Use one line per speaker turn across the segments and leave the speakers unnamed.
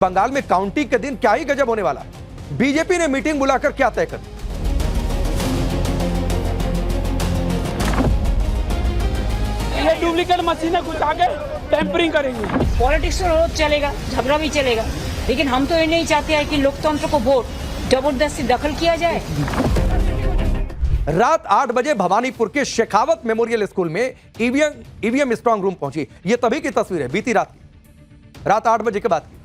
बंगाल में काउंटिंग के दिन क्या ही गजब होने वाला है। बीजेपी ने मीटिंग बुलाकर क्या तय कर दिया?
ये डुप्लीकेट मशीन है, कुछ आगे टेम्परिंग करेंगे।
पॉलिटिक्स में रोज चलेगा, झगड़ा भी चलेगा, लेकिन हम तो ये नहीं चाहते हैं कि लोकतंत्र को वोट जबरदस्ती दखल किया जाए।
रात 8 बजे भवानीपुर के शेखावत मेमोरियल स्कूल में ईवीएम स्ट्रांग रूम पहुंची। यह तभी की तस्वीर है, बीती रात 8 बजे के बाद की।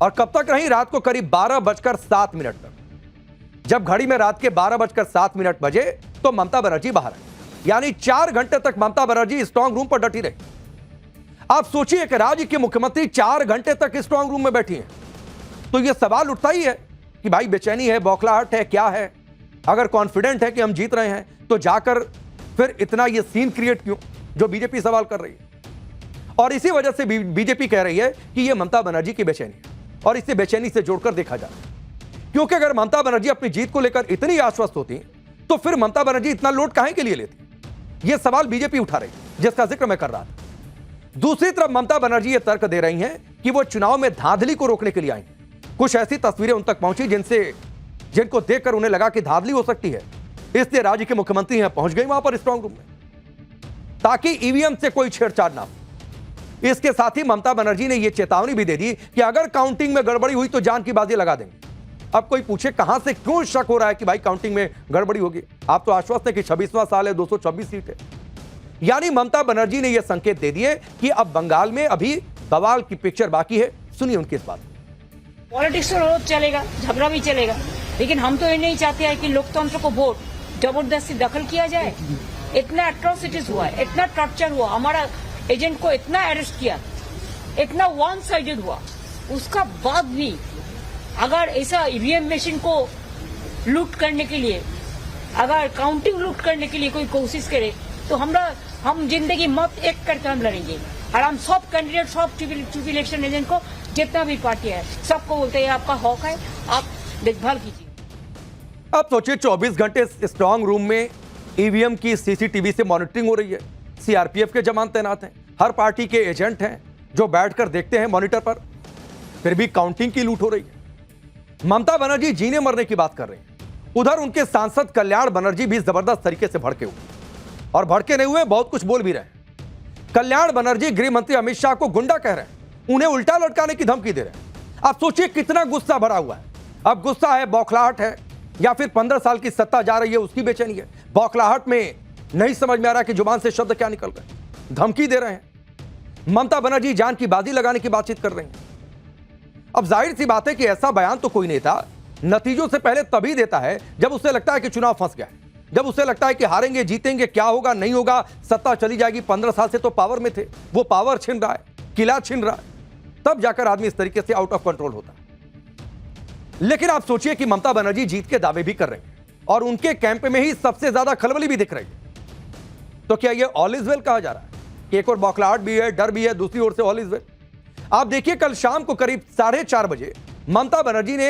और कब तक रही? रात को करीब 12:07 तक। जब घड़ी में रात के 12:07 बजे तो ममता बनर्जी बाहर आई, यानी 4 घंटे तक ममता बनर्जी स्ट्रांग रूम पर डटी रही। आप सोचिए कि राज्य के मुख्यमंत्री 4 घंटे तक स्ट्रांग रूम में बैठी हैं, तो यह सवाल उठता ही है कि भाई बेचैनी है, बौखलाहट है, क्या है? अगर कॉन्फिडेंट है कि हम जीत रहे हैं तो जाकर फिर इतना यह सीन क्रिएट क्यों, जो बीजेपी सवाल कर रही है। और इसी वजह से बीजेपी कह रही है कि यह ममता बनर्जी की बेचैनी है, और इसे बेचैनी से जोड़कर देखा जाए। क्योंकि अगर ममता बनर्जी अपनी जीत को लेकर इतनी आश्वस्त होती तो फिर ममता बनर्जी इतना लोड काहे के लिए लेती? यह सवाल बीजेपी उठा रही है, जिसका जिक्र मैं कर रहा था। दूसरी तरफ ममता बनर्जी यह तर्क दे रही हैं कि वो चुनाव में धांधली को रोकने के लिए आई। कुछ ऐसी तस्वीरें उन तक पहुंची जिनको देखकर उन्हें लगा कि धांधली हो सकती है, इसलिए राज्य के मुख्यमंत्री यहां पहुंच गई वहां पर स्ट्रांग रूम में, ताकि ईवीएम से कोई छेड़छाड़ ना हो। इसके साथ ही ममता बनर्जी ने यह चेतावनी भी दे दी कि अगर काउंटिंग में गड़बड़ी हुई तो जान की बाजी लगा देंगे। अब कोई पूछे कहां से क्यों शक हो रहा है कि भाई काउंटिंग में गड़बड़ी होगी? आप तो आश्वस्त है कि 26वां साल है, 226 सीट है। यानी ममता बनर्जी ने यह संकेत दे दिए कि अब बंगाल में अभी बवाल की पिक्चर बाकी है। सुनिए उनकी इस बात।
पॉलिटिक्स में रोज चलेगा, झगड़ा भी चलेगा, लेकिन हम तो ये नहीं चाहते हैं कि लोकतंत्र को वोट जबरदस्ती दखल किया जाए। इतना एट्रोसिटीज हुआ, इतना टॉर्चर हुआ, हमारा एजेंट को इतना अरेस्ट किया, इतना वन साइडेड हुआ, उसका बाद भी अगर ऐसा ईवीएम मशीन को लूट करने के लिए, अगर काउंटिंग लूट करने के लिए कोई कोशिश करे तो हम जिंदगी मौत एक करके हम लड़ेंगे। और हम सब कैंडिडेट, सब चीफ इलेक्शन एजेंट को, जितना भी पार्टी है, सबको बोलते हैं आपका हक है, आप देखभाल कीजिए।
अब सोचिए 24 घंटे स्ट्रांग रूम में ईवीएम की सीसीटीवी से मॉनिटरिंग हो रही है। सीआरपीएफ के जवान तैनात हैं, हर पार्टी के एजेंट हैं जो बैठकर देखते हैं मॉनिटर पर, फिर भी काउंटिंग की लूट हो रही है। ममता बनर्जी जीने मरने की बात कर रही हैं। उधर उनके सांसद कल्याण बनर्जी भी जबरदस्त तरीके से भड़के हुए, और भड़के नहीं हुए, बहुत कुछ बोल भी रहे हैं। कल्याण बनर्जी गृह मंत्री अमित शाह को गुंडा कह रहे हैं, उन्हें उल्टा लटकाने की धमकी दे रहे हैं। आप सोचिए कितना गुस्सा भरा हुआ है। अब गुस्सा है, बौखलाहट है, या फिर 15 साल की सत्ता जा रही है उसकी बेचैनी है। बौखलाहट में नहीं समझ में आ रहा कि जुबान से शब्द क्या निकल रहे हैं। धमकी दे रहे हैं। ममता बनर्जी जान की बाजी लगाने की बातचीत कर रही हैं। अब जाहिर सी बात है कि ऐसा बयान तो कोई नेता नतीजों से पहले तभी देता है जब उसे लगता है कि चुनाव फंस गया है, जब उसे लगता है कि हारेंगे, जीतेंगे, क्या होगा, नहीं होगा, सत्ता चली जाएगी। 15 साल से तो पावर में थे, वो पावर छिन रहा है, किला छिन रहा है, तब जाकर आदमी इस तरीके से आउट ऑफ कंट्रोल होता है। लेकिन आप सोचिए कि ममता बनर्जी जीत के दावे भी कर रही हैं, और उनके कैंप में ही सबसे ज्यादा खलबली भी दिख रही है। तो क्या यह ऑल इज वेल कहा जा रहा है कि एक और बौखलाहट भी है, डर भी है, दूसरी ओर से ऑल इज वेल? आप देखिए, कल शाम को करीब 4:30 बजे ममता बनर्जी ने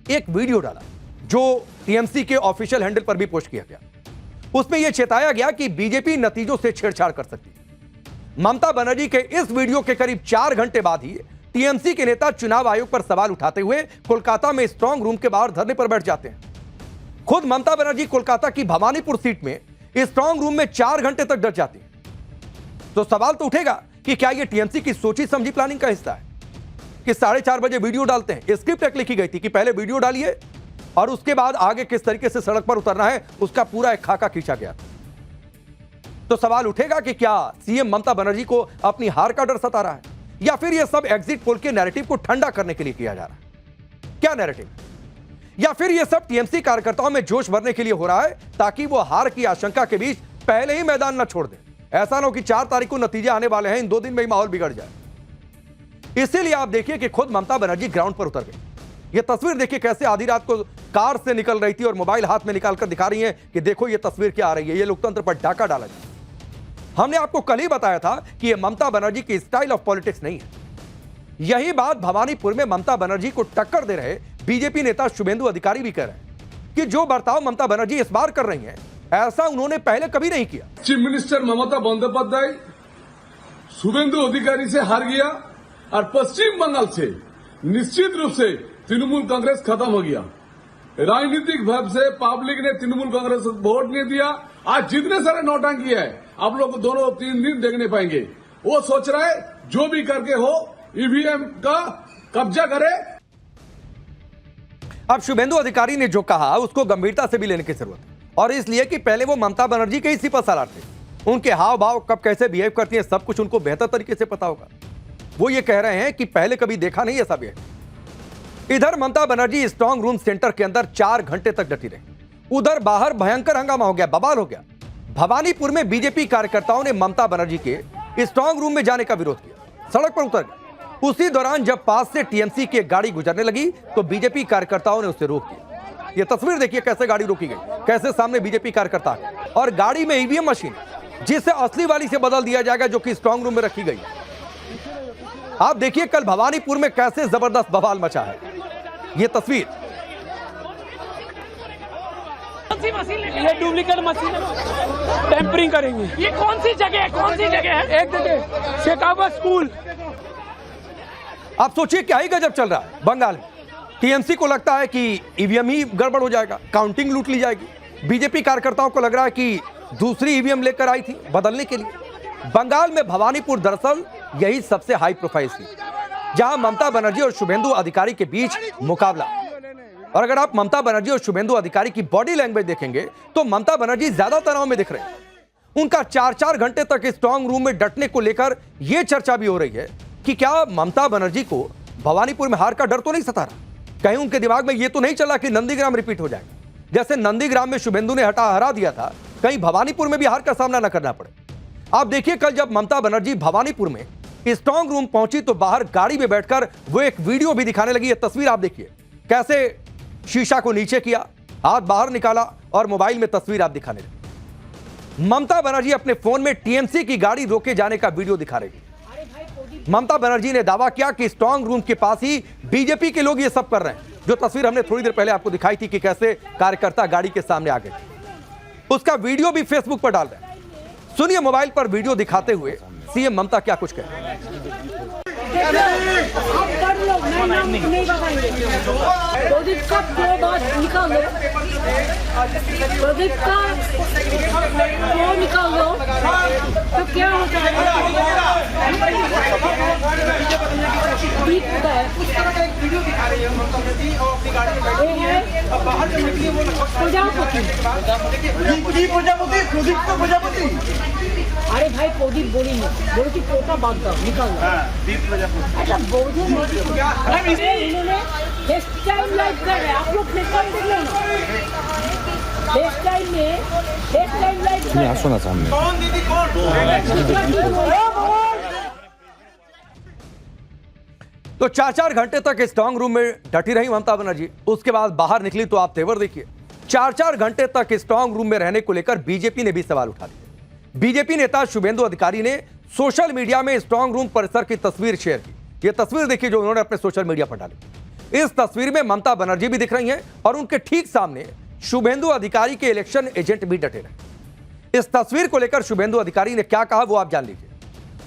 एक वीडियो डाला जो टीएमसी के ऑफिशियल हैंडल पर भी पोस्ट किया गया। उसमें यह चेताया गया कि बीजेपी नतीजों से छेड़छाड़ कर सकती है। ममता बनर्जी के इस वीडियो के करीब 4 घंटे बाद ही टीएमसी के नेता चुनाव आयोग पर सवाल उठाते हुए कोलकाता में स्ट्रांग रूम के बाहर धरने पर बैठ जाते हैं। खुद ममता बनर्जी कोलकाता की भवानीपुर सीट में स्ट्रांग रूम में 4 घंटे तक डट जाती है। तो सवाल तो उठेगा कि क्या यह टीएमसी की सोची समझी प्लानिंग का हिस्सा है कि 4:30 बजे वीडियो डालते हैं? स्क्रिप्ट एक लिखी गई थी कि पहले वीडियो डालिए और उसके बाद आगे किस तरीके से सड़क पर उतरना है उसका पूरा एक खाका खींचा गया। तो सवाल उठेगा कि क्या सीएम ममता बनर्जी को अपनी हार का डर सता रहा है, या फिर यह सब एग्जिट पोल के नैरेटिव को ठंडा करने के लिए किया जा रहा है? क्या नैरेटिव? या फिर यह सब टीएमसी कार्यकर्ताओं में जोश भरने के लिए हो रहा है ताकि वो हार की आशंका के बीच पहले ही मैदान न छोड़ दें? ऐसा ना हो कि 4 तारीख को नतीजे आने वाले हैं, इन 2 दिन में ही माहौल बिगड़ जाए। इसीलिए आप देखिए कि खुद ममता बनर्जी ग्राउंड पर उतर गई। यह तस्वीर देखिए कैसे आधी रात को कार से निकल रही थी और मोबाइल हाथ में निकालकर दिखा रही है कि देखो यह तस्वीर क्या आ रही है, यह लोकतंत्र पर डाका डाला जाए। हमने आपको कल ही बताया था कि यह ममता बनर्जी की स्टाइल ऑफ पॉलिटिक्स नहीं है। यही बात भवानीपुर में ममता बनर्जी को टक्कर दे रहे बीजेपी नेता शुभेंदु अधिकारी भी कह रहे हैं कि जो बर्ताव ममता बनर्जी इस बार कर रही हैं, ऐसा उन्होंने पहले कभी नहीं किया।
चीफ मिनिस्टर ममता बंदोपाध्याय शुभेंदु अधिकारी से हार गया और पश्चिम बंगाल से निश्चित रूप से तृणमूल कांग्रेस खत्म हो गया। राजनीतिक भय से पब्लिक ने तृणमूल कांग्रेस को वोट नहीं दिया। आज जितने सारे नौटंकी है आप लोग दोनों 3 दिन देखने पाएंगे। वो सोच रहा है जो भी करके हो ईवीएम का कब्जा करे।
अब शुभेंदु अधिकारी ने जो कहा उसको गंभीरता से भी लेने की जरूरत है, और इसलिए कि पहले वो ममता बनर्जी के ही सिपा सालार थे। उनके हाव भाव कब कैसे बिहेव करती है सब कुछ उनको बेहतर तरीके से पता होगा। वो ये कह रहे हैं कि पहले कभी देखा नहीं ऐसा बिहेव। इधर Mamata Banerjee strong room centre के अंदर 4 घंटे तक डटी रही। उधर बाहर भयंकर हंगामा हो गया, बवाल हो गया। भवानीपुर में बीजेपी कार्यकर्ताओं ने ममता बनर्जी के स्ट्रांग रूम में जाने का विरोध किया, सड़क पर उतर गए। उसी दौरान जब पास से टीएमसी की एक गाड़ी गुजरने लगी तो बीजेपी कार्यकर्ताओं ने उसे रोक दिया। ये तस्वीर देखिए कैसे गाड़ी रोकी गई, कैसे सामने बीजेपी कार्यकर्ता है और गाड़ी में ईवीएम मशीन जिसे असली वाली से बदल दिया जाएगा जो कि स्ट्रांग रूम में रखी गई। आप देखिए कल भवानीपुर में कैसे जबरदस्त बवाल मचा है। ये तस्वीर,
ये डुप्लीकेट मशीन टेम्परिंग करेंगे। ये कौन सी जगह है? कौन सी जगह है? एक जगह शेखावत स्कूल।
आप सोचिए क्या ही गजब चल रहा है बंगाल में। टीएमसी को लगता है कि ईवीएम ही गड़बड़ हो जाएगा, काउंटिंग लूट ली जाएगी। बीजेपी कार्यकर्ताओं को लग रहा है कि दूसरी ईवीएम लेकर आई थी बदलने के लिए। बंगाल में भवानीपुर दरअसल यही सबसे हाई प्रोफाइल थी जहां ममता बनर्जी और शुभेंदु अधिकारी के बीच मुकाबला। और अगर आप ममता बनर्जी और शुभेंदु अधिकारी की बॉडी लैंग्वेज देखेंगे तो ममता बनर्जी ज्यादा तनाव में दिख रहे हैं। उनका 4-4 घंटे तक स्ट्रांग रूम में डटने को लेकर यह चर्चा भी हो रही है कि क्या ममता बनर्जी को भवानीपुर में हार का डर तो नहीं सता रहा? कहीं उनके दिमाग में यह तो नहीं चला कि नंदीग्राम रिपीट हो जाएगा, जैसे नंदीग्राम में शुभेंदु ने हरा दिया था, कहीं भवानीपुर में भी हार का सामना न करना पड़े। आप देखिए कल जब ममता बनर्जी भवानीपुर में स्ट्रांग रूम पहुंची तो बाहर गाड़ी में बैठकर वो एक वीडियो भी दिखाने लगी। यह तस्वीर आप देखिए कैसे शीशा को नीचे किया, हाथ बाहर निकाला और मोबाइल में तस्वीर आप दिखाने लगी। ममता बनर्जी अपने फोन में टीएमसी की गाड़ी रोके जाने का वीडियो दिखा रही थी। ममता बनर्जी ने दावा किया कि स्ट्रांग रूम के पास ही बीजेपी के लोग ये सब कर रहे हैं। जो तस्वीर हमने थोड़ी देर पहले आपको दिखाई थी कि कैसे कार्यकर्ता गाड़ी के सामने आ गए, उसका वीडियो भी फेसबुक पर डाल रहे हैं। सुनिए मोबाइल पर वीडियो दिखाते हुए सीएम ममता क्या कुछ कह रहे हैं।
प्रदीप का दो बात निकालो, प्रदीप का दो निकालो तो क्या होता है? दीप होता है, प्रजापति। अरे भाई प्रदीप बोली थी पोता बात का निकाल। अच्छा बोझे इन्होंने फेस टाइम लाइव कर रहे हैं, आप लोग फेस टाइम देख लो ना। फेस टाइम लाइव कर रहे हैं।
सुना सामने
तो 4-4 घंटे तक स्ट्रांग रूम में डटी रही ममता बनर्जी। उसके बाद बाहर निकली तो आप तेवर देखिए। 4-4 घंटे तक स्ट्रांग रूम में रहने को लेकर बीजेपी ने भी सवाल उठा दिए। बीजेपी नेता शुभेंदु अधिकारी ने सोशल मीडिया में स्ट्रांग रूम परिसर की तस्वीर शेयर की। यह तस्वीर देखिए जो उन्होंने अपने सोशल मीडिया पर डाली। इस तस्वीर में ममता बनर्जी भी दिख रही हैं और उनके ठीक सामने शुभेंदु अधिकारी के इलेक्शन एजेंट भी डटे रहे। इस तस्वीर को लेकर शुभेंदु अधिकारी ने क्या कहा वो आप जान लीजिए।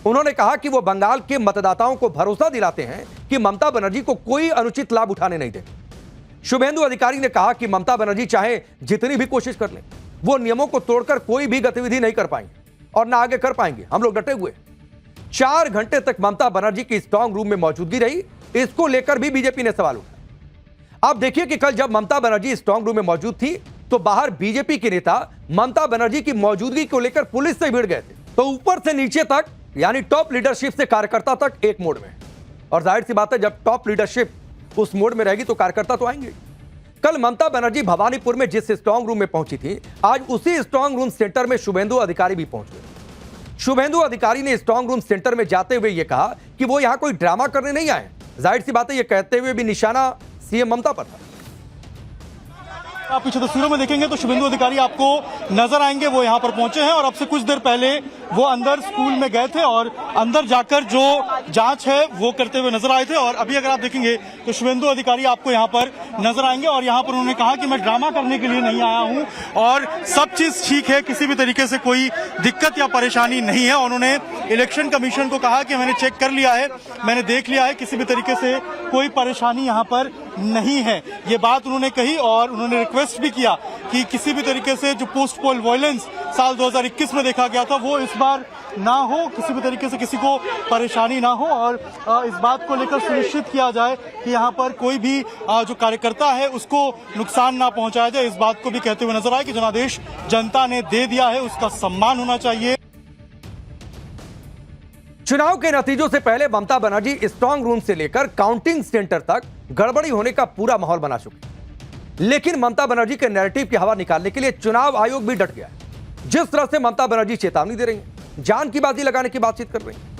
उन्होंने कहा कि वो बंगाल के मतदाताओं को भरोसा दिलाते हैं कि ममता बनर्जी को कोई अनुचित लाभ उठाने नहीं देंगे। शुभेंदु अधिकारी ने कहा कि ममता बनर्जी चाहे जितनी भी कोशिश कर लें, वो नियमों को तोड़कर कोई भी गतिविधि नहीं कर पाएंगे और ना आगे कर पाएंगे। हम लोग डटे हुए। 4 घंटे तक ममता बनर्जी की स्ट्रांग रूम में मौजूदगी रही। इसको लेकर भी बीजेपी ने सवाल उठाया। आप देखिए कि कल जब ममता बनर्जी स्ट्रांग रूम में मौजूद थी तो बाहर बीजेपी के नेता ममता बनर्जी की मौजूदगी को लेकर पुलिस से भिड़ गए थे। तो ऊपर से नीचे तक यानी टॉप लीडरशिप से कार्यकर्ता तक एक मोड में। और जाहिर सी बात है जब टॉप लीडरशिप उस मोड में रहेगी तो कार्यकर्ता तो आएंगे। कल ममता बनर्जी भवानीपुर में जिस स्ट्रांग रूम में पहुंची थी, आज उसी स्ट्रांग रूम सेंटर में शुभेंदु अधिकारी भी पहुंच गए। शुभेंदु अधिकारी ने स्ट्रांग रूम सेंटर में जाते हुए यह कहा कि वो यहां कोई ड्रामा करने नहीं आए। जाहिर सी बात है यह कहते हुए भी निशाना सीएम ममता पर था।
आप पीछे तस्वीरों में देखेंगे तो शुभेंदु अधिकारी आपको नजर आएंगे, वो यहाँ पर पहुंचे हैं और अब से कुछ देर पहले वो अंदर स्कूल में गए थे और अंदर जाकर जो जांच है वो करते हुए नजर आए थे। और अभी अगर आप देखेंगे तो शुभेंदु अधिकारी आपको यहाँ पर नजर आएंगे और यहाँ पर उन्होंने कहा कि मैं ड्रामा करने के लिए नहीं आया हूँ और सब चीज ठीक है, किसी भी तरीके से कोई दिक्कत या परेशानी नहीं है। उन्होंने इलेक्शन कमीशन को कहा कि मैंने चेक कर लिया है, मैंने देख लिया है, किसी भी तरीके से कोई परेशानी यहाँ पर नहीं है, ये बात उन्होंने कही। और उन्होंने रिक्वेस्ट भी किया कि किसी भी तरीके से जो पोस्ट पोल वायलेंस साल 2021 में देखा गया था वो इस बार ना हो, किसी भी तरीके से किसी को परेशानी ना हो और इस बात को लेकर सुनिश्चित किया जाए कि यहाँ पर कोई भी जो कार्यकर्ता है उसको नुकसान ना पहुंचाया जाए। इस बात को भी कहते हुए नजर आए कि जनादेश जनता ने दे दिया है, उसका सम्मान होना चाहिए।
चुनाव के नतीजों से पहले ममता बनर्जी स्ट्रांग रूम से लेकर काउंटिंग सेंटर तक गड़बड़ी होने का पूरा माहौल बना चुकी, लेकिन ममता बनर्जी के नैरेटिव की हवा निकालने के लिए चुनाव आयोग भी डट गया है। जिस तरह से ममता बनर्जी चेतावनी दे रही हैं, जान की बाजी लगाने की बातचीत कर रही हैं,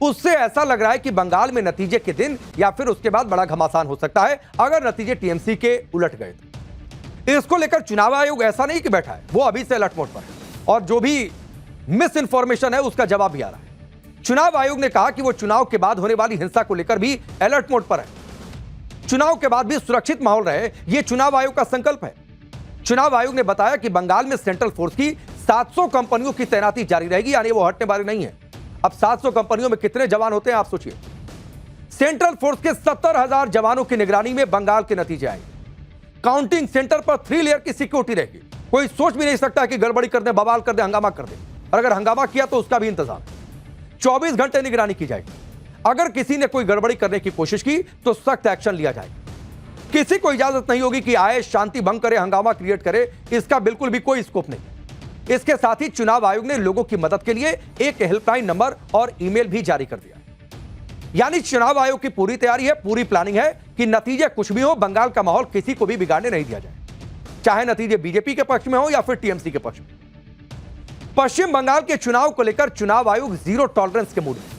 उससे ऐसा लग रहा है कि बंगाल में नतीजे के दिन या फिर उसके बाद बड़ा घमासान हो सकता है अगर नतीजे टीएमसी के उलट गए तो। इसको लेकर चुनाव आयोग ऐसा नहीं कि बैठा है, वो अभी से अलर्ट मोड पर है और जो भी मिस इंफॉर्मेशन है उसका जवाब भी आ रहा है। चुनाव आयोग ने कहा कि वो चुनाव के बाद होने वाली हिंसा को लेकर भी अलर्ट मोड पर है। चुनाव के बाद भी सुरक्षित माहौल रहे, यह चुनाव आयोग का संकल्प है। चुनाव आयोग ने बताया कि बंगाल में सेंट्रल फोर्स की 700 कंपनियों की तैनाती जारी रहेगी, यानी वो हटने वाली नहीं है। अब 700 कंपनियों में कितने जवान होते हैं आप सोचिए। सेंट्रल फोर्स के 70,000 जवानों की निगरानी में बंगाल के नतीजे आएंगे। काउंटिंग सेंटर पर 3 लेयर की सिक्योरिटी रहेगी। कोई सोच भी नहीं सकता कि गड़बड़ी कर दे, बवाल कर दे, हंगामा कर दे, और अगर हंगामा किया तो उसका भी इंतजाम। 24 घंटे निगरानी की जाएगी। अगर किसी ने कोई गड़बड़ी करने की कोशिश की तो सख्त एक्शन लिया जाएगा। किसी को इजाजत नहीं होगी कि आए, शांति भंग करे, हंगामा क्रिएट करे, इसका बिल्कुल भी कोई स्कोप नहीं। इसके साथ ही चुनाव आयोग ने लोगों की मदद के लिए एक हेल्पलाइन नंबर और ईमेल भी जारी कर दिया। यानी चुनाव आयोग की पूरी तैयारी है, पूरी प्लानिंग है कि नतीजे कुछ भी हो, बंगाल का माहौल किसी को भी बिगाड़ने नहीं दिया जाए, चाहे नतीजे बीजेपी के पक्ष में हो या फिर टीएमसी के पक्ष में। पश्चिम बंगाल के चुनाव को लेकर चुनाव आयोग जीरो टॉलरेंस के मूड में।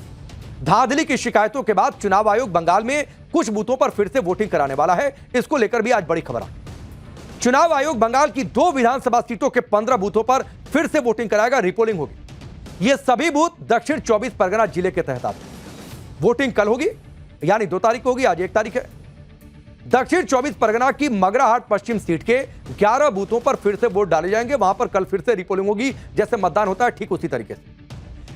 धांधली की शिकायतों के बाद चुनाव आयोग बंगाल में कुछ बूथों पर फिर से वोटिंग कराने वाला है। इसको लेकर भी आज बड़ी खबर आई। चुनाव आयोग बंगाल की 2 विधानसभा सीटों के 15 बूथों पर फिर से वोटिंग कराएगा, रिपोलिंग होगी। ये सभी बूथ दक्षिण 24 परगना जिले के तहत आते हैं। वोटिंग कल होगी, यानी 2 तारीख होगी, आज 1 तारीख है। दक्षिण 24 परगना की मगराहाट पश्चिम सीट के 11 बूथों पर फिर से वोट डाले जाएंगे। वहां पर कल फिर से रिपोलिंग होगी, जैसे मतदान होता है ठीक उसी तरीके से।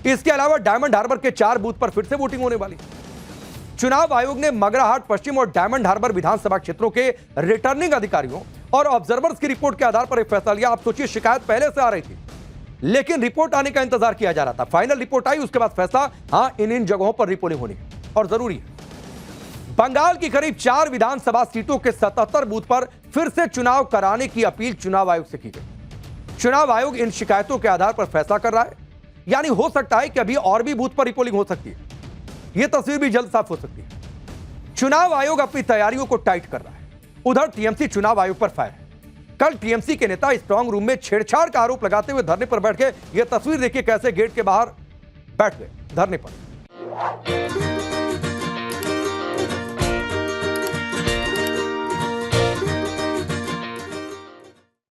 इसके अलावा डायमंड हार्बर के 4 बूथ पर फिर से वोटिंग होने वाली। चुनाव आयोग ने मगराहाट पश्चिम और डायमंड हार्बर विधानसभा क्षेत्रों के रिटर्निंग अधिकारियों और ऑब्जर्वर्स की रिपोर्ट के आधार पर एक फैसला लिया। आप सोचिए, शिकायत पहले से आ रही थी, लेकिन रिपोर्ट आने का इंतजार किया जा रहा था। फाइनल रिपोर्ट आई, उसके बाद फैसला, हाँ, इन जगहों पर रिपोलिंग होनी है और जरूरी है। बंगाल की करीब 4 विधानसभा सीटों के 77 बूथ पर फिर से चुनाव कराने की अपील चुनाव आयोग से की गई। चुनाव आयोग इन शिकायतों के आधार पर फैसला कर रहा है, यानी हो सकता है कि अभी और भी बूथ पर रिपोलिंग हो सकती है। यह तस्वीर भी जल्द साफ हो सकती है। चुनाव आयोग अपनी तैयारियों को टाइट कर रहा है। उधर टीएमसी चुनाव आयोग पर फायर है। कल टीएमसी के नेता स्ट्रांग रूम में छेड़छाड़ का आरोप लगाते हुए धरने पर बैठ गए। यह तस्वीर देखिए, कैसे गेट के बाहर बैठ गए धरने पर।